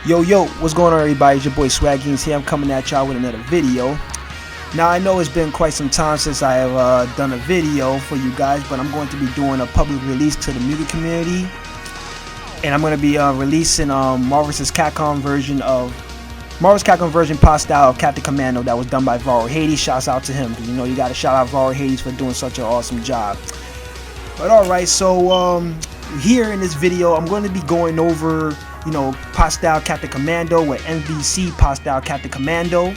Yo, what's going on, everybody? It's your boy Swaggeens here. I'm coming at y'all with another video. Now, I know it's been quite some time since I have done a video for you guys, but I'm going to be doing a public release to the M.U.G.E.N community, and I'm going to be releasing Marvel's Capcom version pod style of Captain Commando that was done by Varo-Hades. Shouts out to him, because you got to shout out Varo-Hades for doing such an awesome job. But alright, so here in this video, I'm going to be going over pod style Captain Commando with MvC pod style Captain Commando,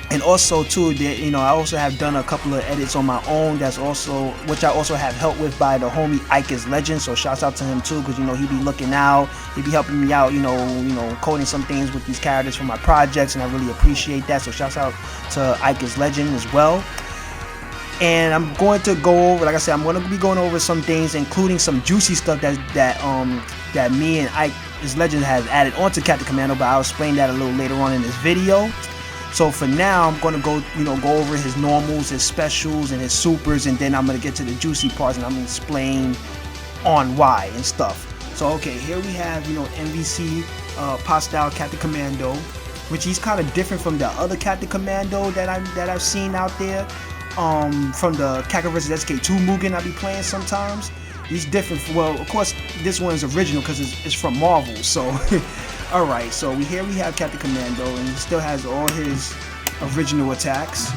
and also too that I also have done a couple of edits on my own, which I also have help with by the homie M.U.G.E.N. So shouts out to him too, because he be looking out, he be helping me out, coding some things with these characters for my projects, and I really appreciate that. So shouts out to M.U.G.E.N. as well. And I'm going to go over, like I said, I'm going to be going over some things, including some juicy stuff that me and M.U.G.E.N has added onto Captain Commando, but I'll explain that a little later on in this video. So for now, I'm going to go over his normals, his specials, and his supers, and then I'm going to get to the juicy parts, and I'm going to explain on why and stuff. So okay, here we have MvC pod style Captain Commando, which he's kind of different from the other Captain Commando that I've seen out there. From the Capcom vs SK2 M.U.G.E.N I be playing sometimes. He's different. Well, of course, this one is original because it's from Marvel. So, alright, so here we have Captain Commando, and he still has all his original attacks.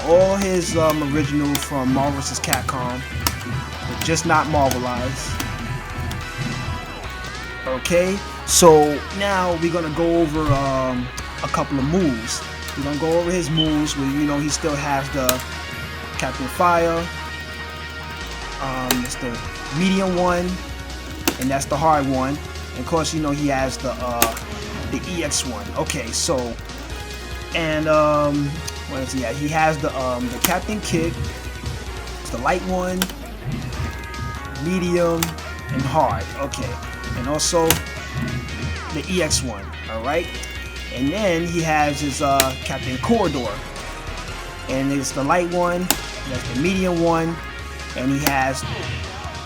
All his original from Marvel vs Capcom, but just not Marvelized. Okay, so now we're gonna go over a couple of moves. We're gonna go over his moves where he still has the Captain Fire, it's the medium one, and that's the hard one. And of course, he has the EX one. Okay, so and what is he at? He has the Captain Kick, it's the light one, medium, and hard. Okay, and also the EX one. All right. And then he has his Captain Corridor, and it's the light one, that's the medium one, and he has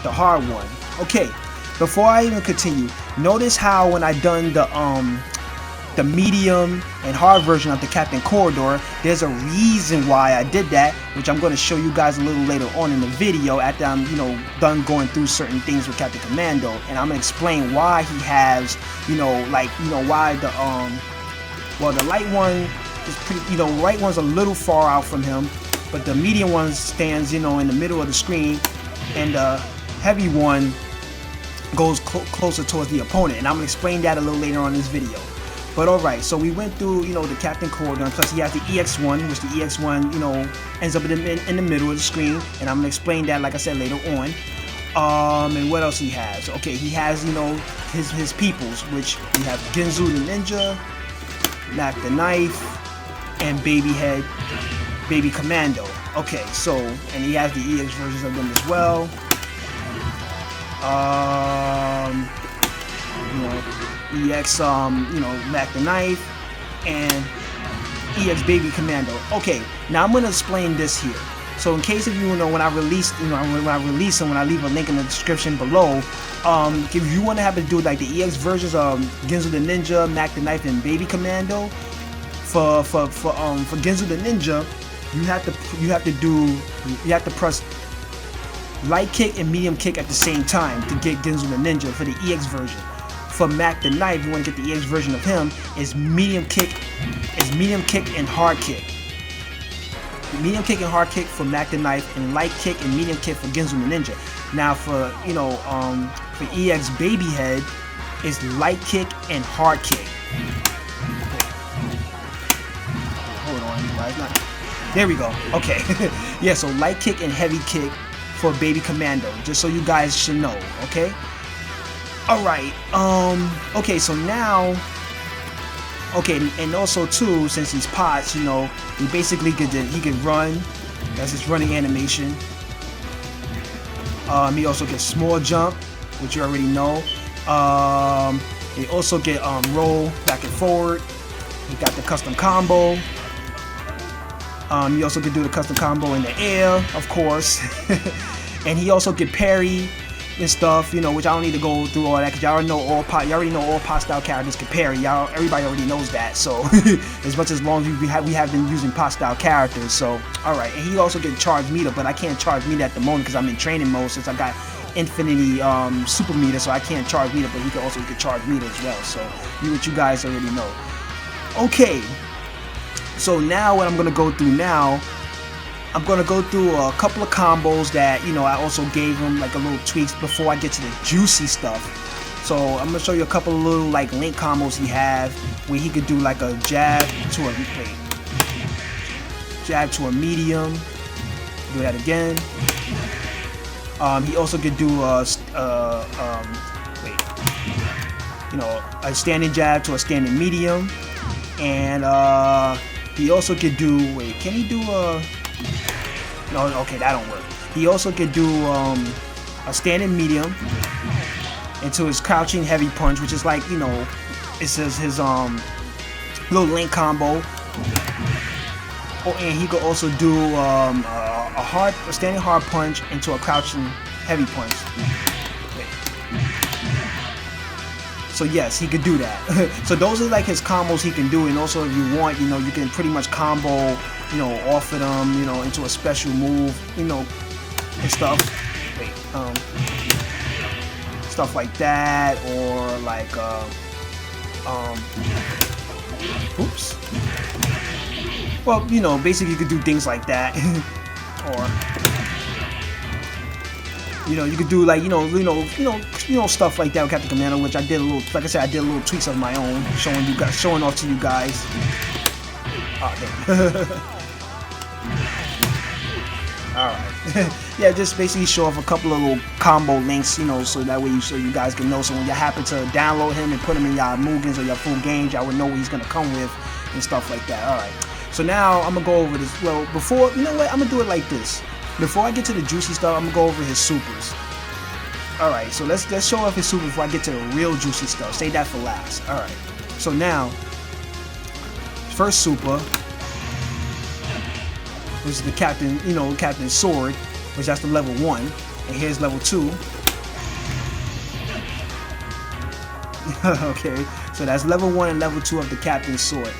the hard one. Okay, before I even continue, notice how when I done the medium and hard version of the Captain Corridor, there's a reason why I did that, which I'm going to show you guys a little later on in the video after I'm done going through certain things with Captain Commando, and I'm gonna explain why he has why the well, the light one is pretty, the right one's a little far out from him, but the medium one stands, in the middle of the screen, and the heavy one goes closer towards the opponent, and I'm gonna explain that a little later on in this video. But alright, so we went through, the Captain Commando, plus he has the EX1, which the EX1, ends up in the middle of the screen, and I'm gonna explain that, like I said, later on. And what else he has? Okay, he has, his peoples, which we have Ginzu the Ninja, Mac the Knife, and Baby Commando. Okay, so, and he has the EX versions of them as well. EX, Mac the Knife, and EX Baby Commando. Okay, now I'm gonna explain this here. So in case if when I release, when I leave a link in the description below, if you want to have to do like the EX versions of Ginzu the Ninja, Mac the Knife, and Baby Commando, for Ginzu the Ninja, you have to press light kick and medium kick at the same time to get Ginzu the Ninja for the EX version. For Mac the Knife, you want to get the EX version of him, is medium kick and hard kick. Medium kick and hard kick for Mac the Knife, and light kick and medium kick for Ginzu the Ninja. Now for for EX Baby Head, is light kick and hard kick. Hold on, you guys. There we go. Okay. Yeah, so light kick and heavy kick for Baby Commando, just so you guys should know. Okay. All right. Okay, so now. Okay, and also too, since he's pots, he basically he could run. That's his running animation. He also gets small jump, which you already know. He also get roll back and forward. He got the custom combo. He also could do the custom combo in the air, of course. And he also could parry and stuff, you know, which I don't need to go through all that because y'all already know all pot style characters can parry. Everybody already knows that. So as much as long as we have been using pot style characters. So all right, and he also can charge meter, but I can't charge meter at the moment because I'm in training mode since I got infinity super meter, so I can't charge meter, but he can charge meter as well. So what you guys already know. Okay, so now what I'm gonna go through now. I'm gonna go through a couple of combos that, you know, I also gave him like a little tweaks before I get to the juicy stuff. So I'm gonna show you a couple of little like link combos he have where he could do like a jab to a medium. Do that again. He also could do a standing jab to a standing medium, and he also could do can he do a no, okay, that don't work. He also could do a standing medium into his crouching heavy punch, which is like, you know, it says his little link combo. Oh, and he could also do a standing hard punch into a crouching heavy punch. So yes, he could do that. So those are like his combos he can do, and also if you want, you know, you can pretty much combo, you know, off of them, you know, into a special move, you know, and stuff. Stuff like that, or like, oops. Well, you know, basically you could do things like that, or, you know, you could do like, you know, stuff like that with Captain Commando, which I did a little, like I said, I did a little tweaks of my own, showing off to you guys. Oh, damn. Alright. Yeah, just basically show off a couple of little combo links, you know, so that way you guys can know. So when you happen to download him and put him in your M.U.G.E.N or your full games, y'all would know what he's gonna come with and stuff like that. Alright. So now I'm gonna go over this. Well, before, you know what, I'm gonna do it like this. Before I get to the juicy stuff, I'm gonna go over his supers. Alright, so let's show off his super before I get to the real juicy stuff. Save that for last. Alright. So now, first super, which is the Captain, you know, Captain Sword, which that's the level 1, and here's level 2. Okay, so that's level 1 and level 2 of the Captain Sword,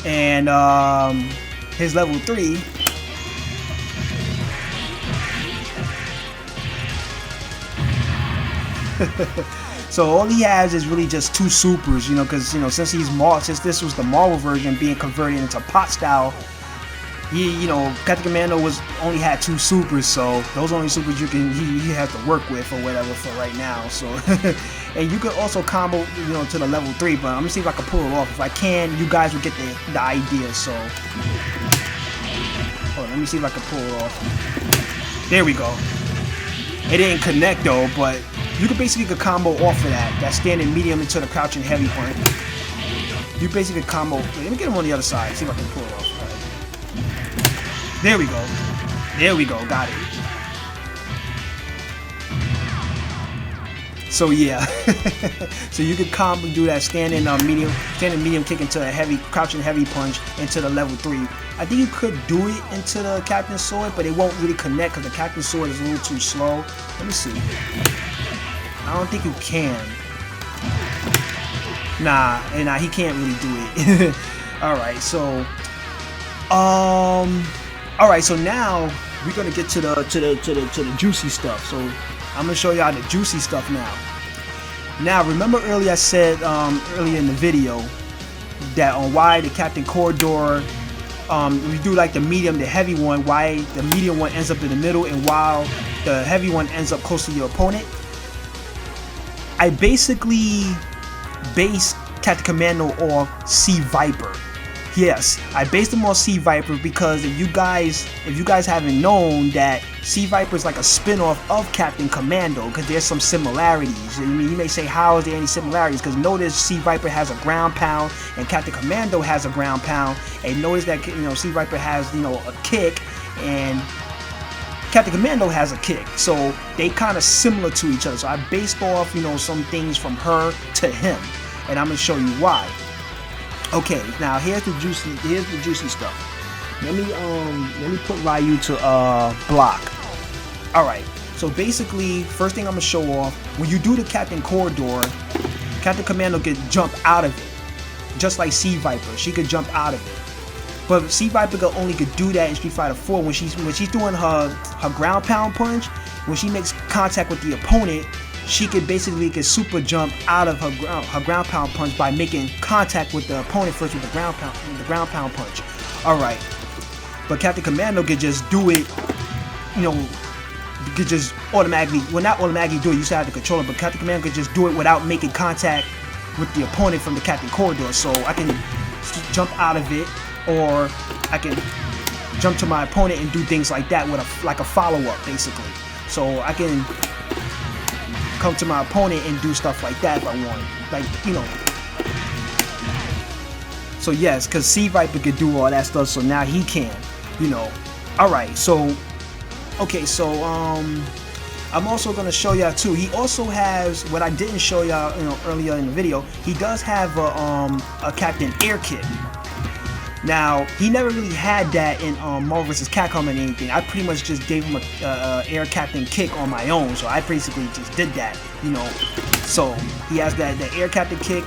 and his level 3. So all he has is really just 2 supers, you know, because, you know, since this was the Marvel version being converted into pot style. You know, Captain Commando only had 2 supers, so those only supers you have to work with or whatever for right now. So, and you could also combo, you know, to the level 3, but I'm gonna see if I can pull it off. If I can, you guys will get the idea. So, hold on, let me see if I can pull it off. There we go. It didn't connect though, but you could basically combo off of that standing medium into the crouching heavy point. You basically combo. Let me get him on the other side. See if I can pull it off. There we go. There we go. Got it. So yeah. So you could combo, do that standing medium kick into a crouching heavy punch into the level 3. I think you could do it into the Captain Sword, but it won't really connect because the Captain Sword is a little too slow. Let me see. I don't think you can. Nah, he can't really do it. All right, so alright, so now we're gonna get to the juicy stuff. So I'm gonna show y'all the juicy stuff now. Now remember earlier I said earlier in the video that on why the Captain Corridor we do like the medium, the heavy one, why the medium one ends up in the middle and while the heavy one ends up close to your opponent. I basically based Captain Commando off C.Viper. Yes, I based him on C.Viper because if you guys haven't known that C.Viper is like a spin-off of Captain Commando because there's some similarities. I mean, you may say, how is there any similarities? Because notice C.Viper has a ground pound and Captain Commando has a ground pound, and notice that, you know, C.Viper has, you know, a kick and Captain Commando has a kick, so they kind of similar to each other. So I based off, you know, some things from her to him, and I'm gonna show you why. Okay, now here's the juicy stuff. Let me put Ryu to block. Alright, So basically, first thing I'm gonna show off, when you do the Captain Corridor, Captain Commando can jump out of it, just like C.Viper. She could jump out of it. But C.Viper only could do that in Street Fighter 4 when she's doing her ground pound punch. When she makes contact with the opponent, she could basically super jump out of her ground pound punch by making contact with the opponent first with the ground pound punch. All right, but Captain Commando could just do it, you know, could just automatically, well, not automatically do it, you still have to control it, but Captain Commando could just do it without making contact with the opponent from the Captain Corridor. So I can jump out of it, or I can jump to my opponent and do things like that with like a follow-up, basically. So I can come to my opponent and do stuff like that if I want, like, you know. So yes, because C.Viper could do all that stuff, so now he can, you know. All right, so okay, so I'm also gonna show y'all too. He also has what I didn't show y'all, you know, earlier in the video. He does have a Captain Air Kick. Now he never really had that in Marvel vs. Capcom and anything. I pretty much just gave him a Air Captain Kick on my own. So I basically just did that, you know. So he has the Air Captain Kick,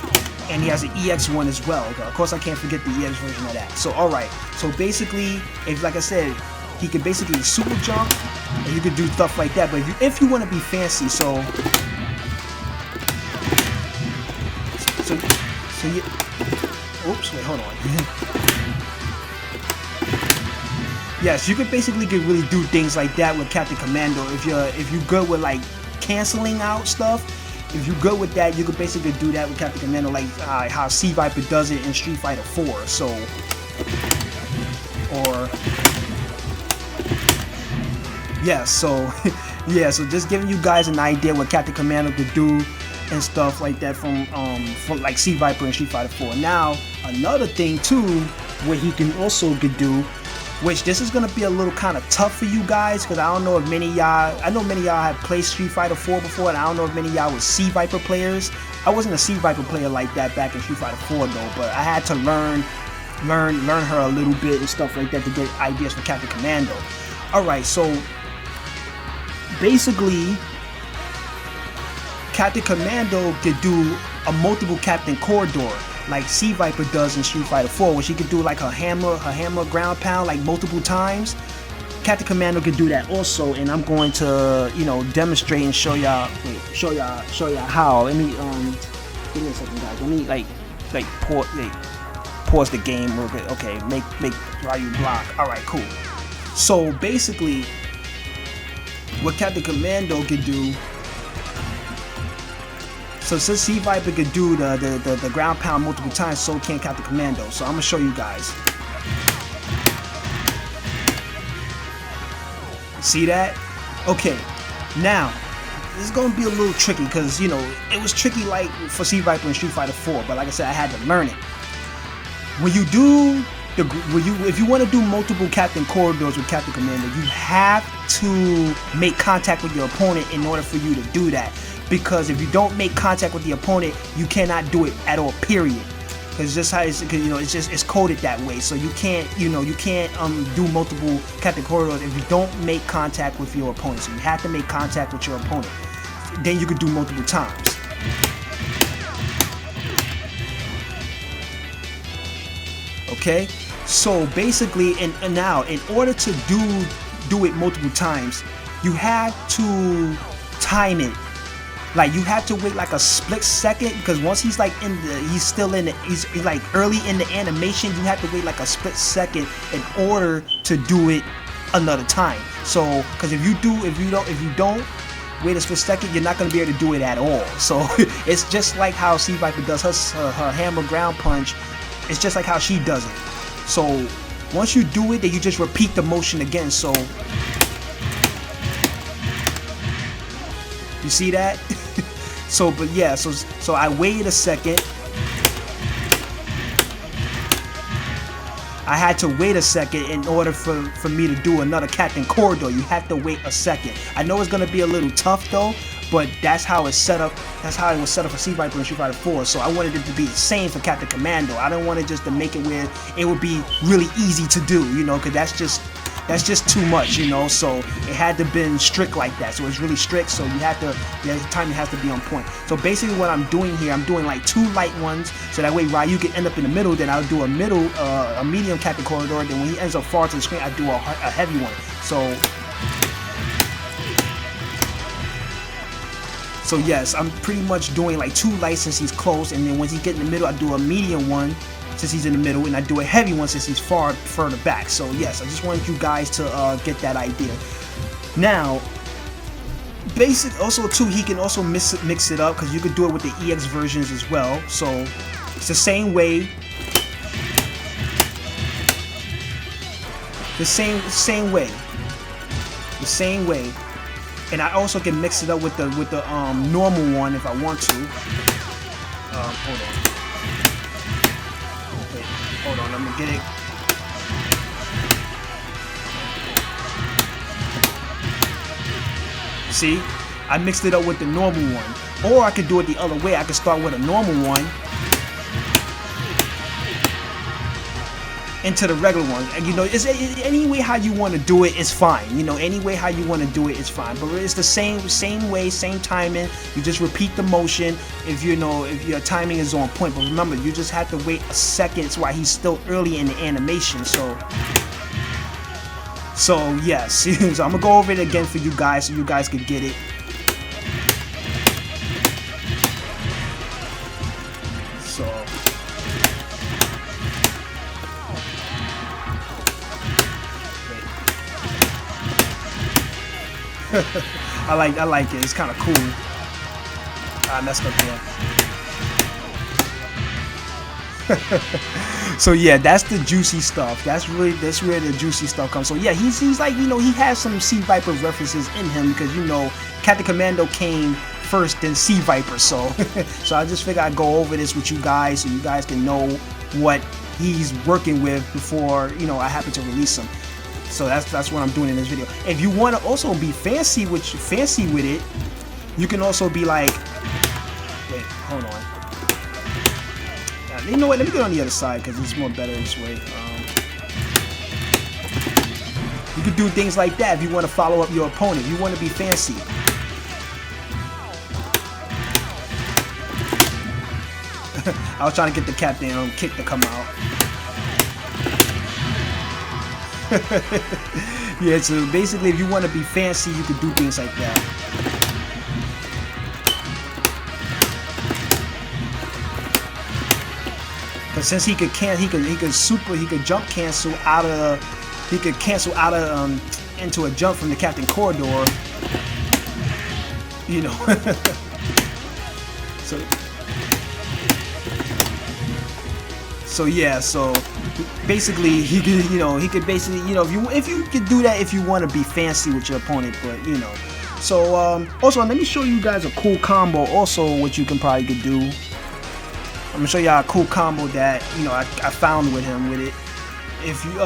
and he has an EX one as well. Okay, of course I can't forget the EX version of that. So alright, so basically, if like I said, he could basically super jump, and you could do stuff like that. But if you want to be fancy, so you, oops, wait, hold on. Yes, you could basically really do things like that with Captain Commando. If you're good with like canceling out stuff, if you're good with that, you could basically do that with Captain Commando, like how C.Viper does it in Street Fighter 4. So, or yeah, so yeah, so just giving you guys an idea what Captain Commando could do and stuff like that from like C.Viper and Street Fighter 4. Now another thing too, what he can also could do, which this is gonna be a little kind of tough for you guys, because I don't know if many of y'all, I know many of y'all have played Street Fighter 4 before, and I don't know if many of y'all was C.Viper players. I wasn't a C.Viper player like that back in Street Fighter 4 though, but I had to learn her a little bit and stuff like that to get ideas for Captain Commando. Alright, so basically Captain Commando could do a multiple Captain Corridor like C.Viper does in Street Fighter 4, where she could do like her hammer ground pound like multiple times. Captain Commando could do that also, and I'm going to, you know, demonstrate and show y'all how. Let me give me a second, guys. Let me like pause the game real bit. Okay, make Ryu block. All right, cool. So basically, what Captain Commando could do. So since C.Viper could do the ground pound multiple times, so can Captain Commando. So I'm gonna show you guys. See that? Okay. Now this is gonna be a little tricky because, you know, it was tricky like for C.Viper in Street Fighter 4, but like I said, I had to learn it. When you do if you want to do multiple Captain Corridors with Captain Commando, you have to make contact with your opponent in order for you to do that. Because if you don't make contact with the opponent, you cannot do it at all, period. Because just how it's, you know, it's coded that way. So you can't, you know, you can't do multiple Captain Corridors if you don't make contact with your opponent. So you have to make contact with your opponent. Then you could do multiple times. Okay, so basically, and now in order to do it multiple times, you have to time it. Like you have to wait like a split second, because once he's like he's like early in the animation, you have to wait like a split second in order to do it another time. So, because if you don't wait a split second, you're not gonna be able to do it at all. So it's just like how C.Viper does her hammer ground punch. It's just like how she does it. So once you do it, then you just repeat the motion again. So you see that? So, but yeah, so I waited a second. I had to wait a second in order for me to do another Captain Corridor. You have to wait a second. I know it's gonna be a little tough though, but that's how it's set up. That's how it was set up for C.Viper in Street Fighter 4. So I wanted it to be the same for Captain Commando. I don't want it just to make it where it would be really easy to do, you know, because that's just that's just too much, you know. So it had to been strict like that. So it's really strict. So you have to, the timing has to be on point. So basically, what I'm doing here, I'm doing like 2 light ones, so that way Ryu can end up in the middle. Then I'll do a medium Captain Corridor. Then when he ends up far to the screen, I do a heavy one. So yes, I'm pretty much doing like 2 lights since he's close, and then once he get in the middle, I do a medium one since he's in the middle, and I do a heavy one since he's further back. So yes, I just wanted you guys to get that idea. Now, also too, he can also mix it up, because you could do it with the EX versions as well. So it's the same way, the same way. And I also can mix it up with the normal one if I want to. Hold on. Wait, hold on, I'm gonna get it. See, I mixed it up with the normal one. Or I could do it the other way. I could start with a normal one into the regular one, and you know, it's any way how you want to do it is fine. You know, any way how you want to do it is fine. But it's the same way, same timing. You just repeat the motion if you know if your timing is on point. But remember, you just have to wait a second while he's still early in the animation. So yes, so I'm gonna go over it again for you guys so you guys can get it. So. I like it. It's kind of cool. I messed up there. So yeah, that's the juicy stuff. That's where the juicy stuff comes. So yeah, he's like, you know, he has some C.Viper references in him, because you know Captain Commando came first, then C.Viper. So so I just figured I'd go over this with you guys so you guys can know what he's working with before, you know, I happen to release him. So that's what I'm doing in this video. If you want to also be fancy with it, you can also be like, wait, hold on. Now, you know what? Let me get on the other side because it's more better this way. You can do things like that if you want to follow up your opponent. You want to be fancy. I was trying to get the Captain kick to come out. Yeah, so basically if you want to be fancy, you could do things like that. But since he could jump cancel out of into a jump from the Captain Corridor, you know. So yeah, so basically he could basically, you know, if you could do that if you want to be fancy with your opponent, but you know. So also let me show you guys a cool combo also what you can probably could do. I'm gonna show y'all a cool combo that, you know, I found with him with it. If you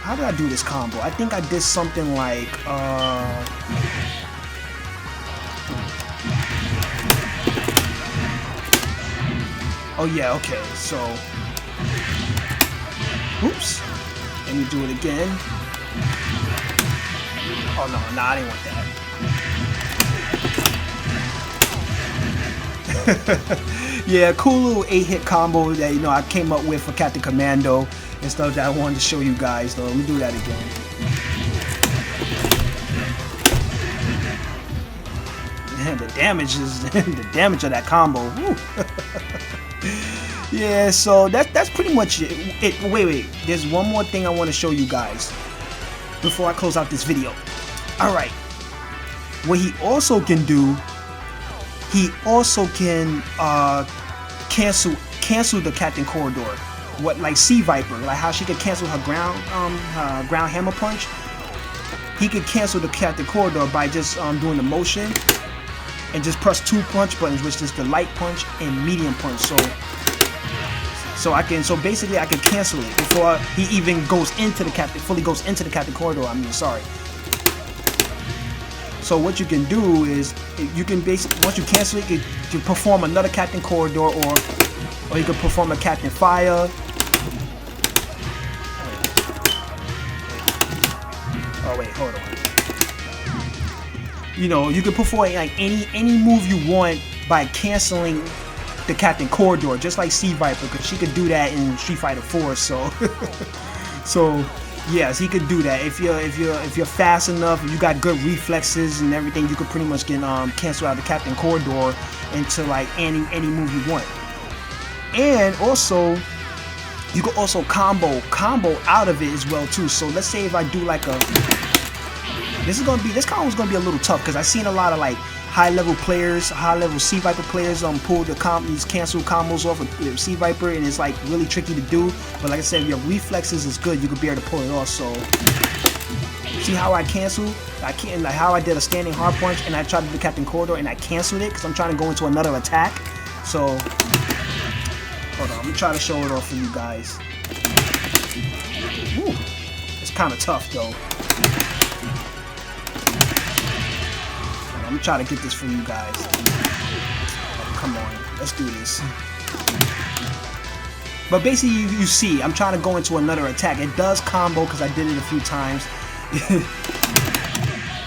how did I do this combo? I think I did something like oh yeah, okay, so oops, let me do it again. Oh no, I didn't want that. Yeah, cool little 8-hit combo that, you know, I came up with for Captain Commando and stuff that I wanted to show you guys. So let me do that again. Man, the damage of that combo. Yeah, so that's pretty much it. Wait, there's one more thing I want to show you guys before I close out this video. All right, what he also can do, he also can cancel the Captain Corridor. What, like C.Viper, like how she could cancel her ground hammer punch. He could cancel the Captain Corridor by just doing the motion and just press 2 punch buttons, which is the light punch and medium punch. So basically I can cancel it before he even goes into the fully goes into the Captain Corridor. I mean, sorry. So what you can do is you can basically, once you cancel it, you can perform another Captain Corridor, or you can perform a Captain Fire. Oh wait, hold on. You know, you can perform like any move you want by canceling the Captain Commando, just like C.Viper, because she could do that in Street Fighter 4. So, so yes, he could do that. If you're fast enough, you got good reflexes and everything, you could pretty much get cancel out the Captain Commando into like any move you want. And also, you can also combo out of it as well too. So let's say if I do like a, this combo is gonna be a little tough because I've seen a lot of like high-level players, high-level C.Viper players pull these cancel combos off with C.Viper, and it's like really tricky to do. But like I said, if your reflexes is good, you could be able to pull it off. So see how I canceled? I can't, like how I did a standing hard punch and I tried to do the Captain Commando and I canceled it because I'm trying to go into another attack. So hold on, I'm gonna try to show it off for you guys. Woo, it's kind of tough though. I'm gonna try to get this for you guys. Oh, come on, let's do this. But basically, you see, I'm trying to go into another attack. It does combo because I did it a few times.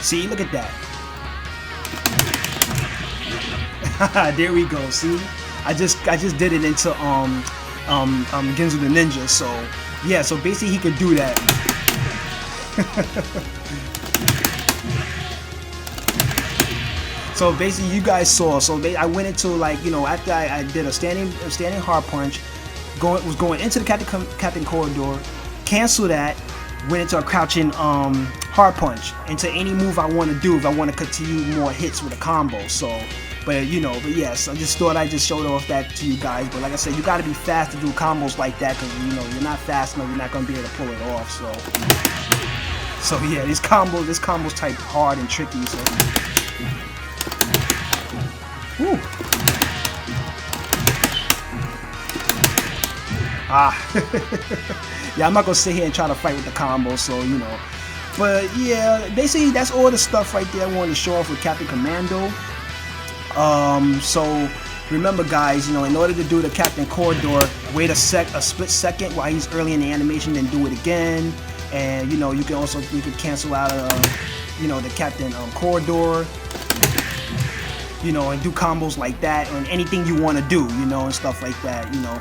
See, look at that. There we go. See, I just did it into Genzu the Ninja. So yeah, so basically he could do that. So basically, you guys saw. So I went into, like, you know, after I did a standing hard punch, was going into the Captain Commando, cancel that, went into a crouching hard punch into any move I want to do if I want to continue more hits with a combo. So, but you know, but yes, I just thought I just showed off that to you guys. But like I said, you got to be fast to do combos like that because you know you're not fast enough, you're not gonna be able to pull it off. So yeah, this combo's type hard and tricky. So. Woo. Yeah, I'm not gonna sit here and try to fight with the combo, so you know. But yeah, basically that's all the stuff right there I wanted to show off with Captain Commando. So remember guys, you know, in order to do the Captain Commando, wait a split second while he's early in the animation, then do it again. And you know, you can cancel out you know, the Captain Commando. You know, and do combos like that, and anything you want to do, you know, and stuff like that, you know.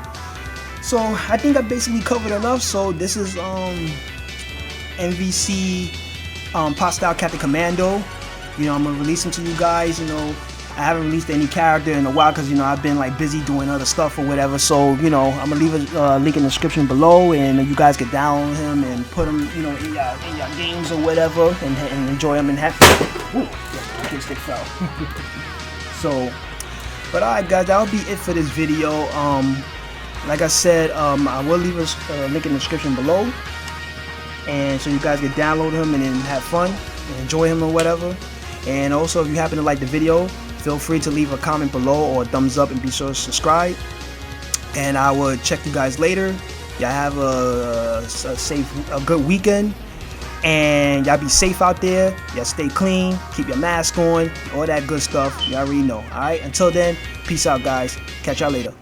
So I think I basically covered enough. So this is MvC Style Captain Commando. You know, I'm gonna release him to you guys. You know, I haven't released any character in a while because you know I've been like busy doing other stuff or whatever. So you know, I'm gonna leave a link in the description below, and you guys can download him and put him, you know, in your games or whatever, and enjoy him and have. Ooh, yeah, the stick fell. So, but alright guys, that'll be it for this video. Like I said, I will leave a link in the description below, and so you guys can download him and then have fun and enjoy him or whatever. And also, if you happen to like the video, feel free to leave a comment below or a thumbs up, and be sure to subscribe. And I will check you guys later. Y'all have a good weekend. And y'all be safe out there. Y'all stay clean. Keep your mask on. All that good stuff. You already know. Alright? Until then, peace out, guys. Catch y'all later.